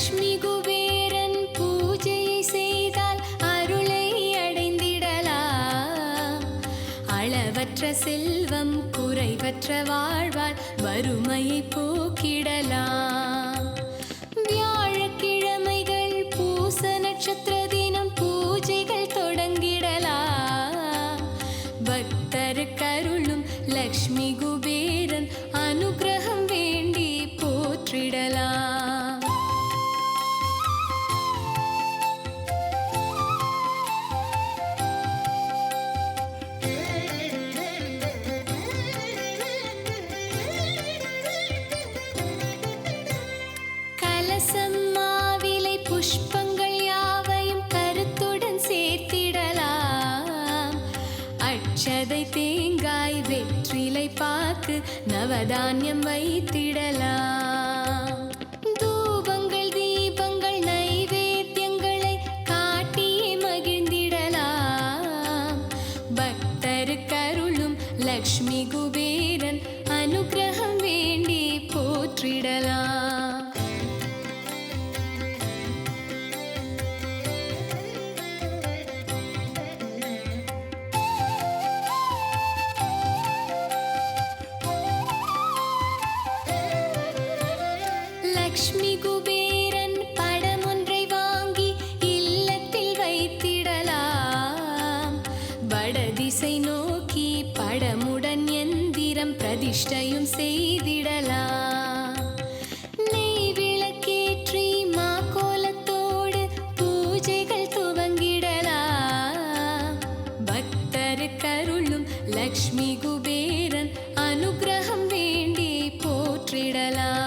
லக்ஷ்மி குபேரன் பூஜையை செய்தால் அருளை அடைந்திடலாம். அளவற்ற செல்வம் குறைவற்ற வாழ்வால் வறுமையை போக்கிடலாம். வியாழக்கிழமைகள் பூச நட்சத்திர தினம் பூஜைகள் தொடங்கிடலாம். பக்தருக்கருளும் லக்ஷ்மி குபேரன் அனுகிரகம் வேண்டி போற்றிடலாம். கலசம் மாவிலை புஷ்பங்கள் யாவையும் கருத்துடன் சேர்த்திடலாம். அட்சதை தேங்காய் வெற்றிலை பாக்கு நவதானியம் வைத்திடலாம். தூபங்கள் தீபங்கள் நைவேத்தியங்களை காட்டியே மகிழ்ந்திடலாம். பக்தருக்கருளும் லக்ஷ்மி குபேரன் அனுகிரகம் வேண்டி போற்றிடலாம். லக்ஷ்மி குபேரன் படம் ஒன்றை வாங்கி இல்லத்தில் வைத்திடலாம். வடதிசை நோக்கி படமுடன் எந்திரம் பிரதிஷ்டையும் செய்திடலாம். நெய் விளக்கேற்றி மாக்கோலத்தோடு பூஜைகள் துவங்கிடலாம். பக்தருக்கருளும் லக்ஷ்மி குபேரன் அனுகிரகம் வேண்டி போற்றிடலாம்.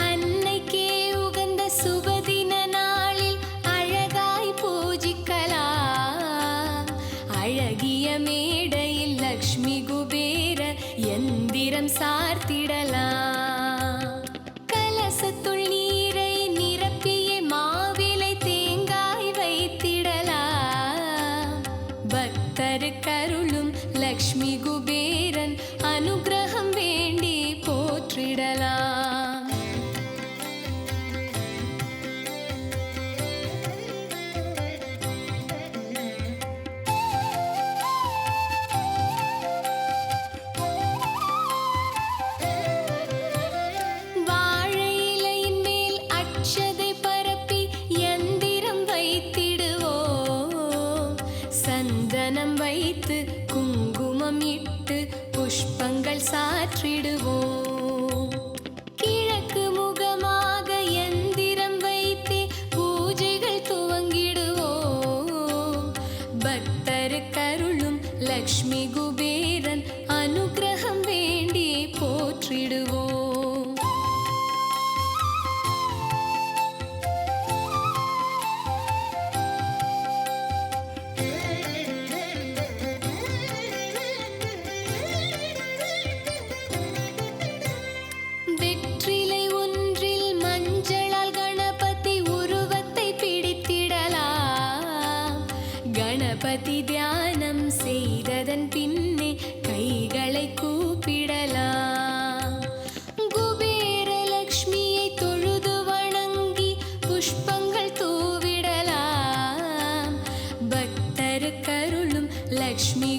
அன்னைக்கே உகந்த சுபதின நாளில் அழகாய் பூஜிக்கலாம். அழகிய மேடையில் லக்ஷ்மி குபேர எந்திரம் சார்த்திடலாம். கலசத்துள் நீரை நிரப்பிய மாவிலை தேங்காய் வைத்திடலாம். பக்தருக்கருளும் லக்ஷ்மி குபேரன் அனுகிரகம் வேண்டி போற்றிடலாம். வாழை இலையின் மேல் அட்சதை பரப்பி எந்திரம் வைத்திடுவோம். சந்தனம் வைத்து குங்குமம் இட்டு புஷ்பங்கள் சாற்றிடுவோம். கிழக்கு முகமாக எந்திரம் வைத்து பூஜைகள் துவங்கிடுவோம். பக்தருக்கருளும் லக்ஷ்மி குபேரன் அனுகிரகம் வேண்டி போற்றிடுவோம். வெற்றிலை ஒன்றில் மஞ்சளால் கணபதி உருவத்தை பிடித்திடலாம். கணபதி தியானம் செய்ததன் பின்னே கைகளை கூப்பிடலாம். குபேர லக்ஷ்மியை தொழுது வணங்கி புஷ்பங்கள் தூவிடலாம். பக்தருக்கருளும் லக்ஷ்மி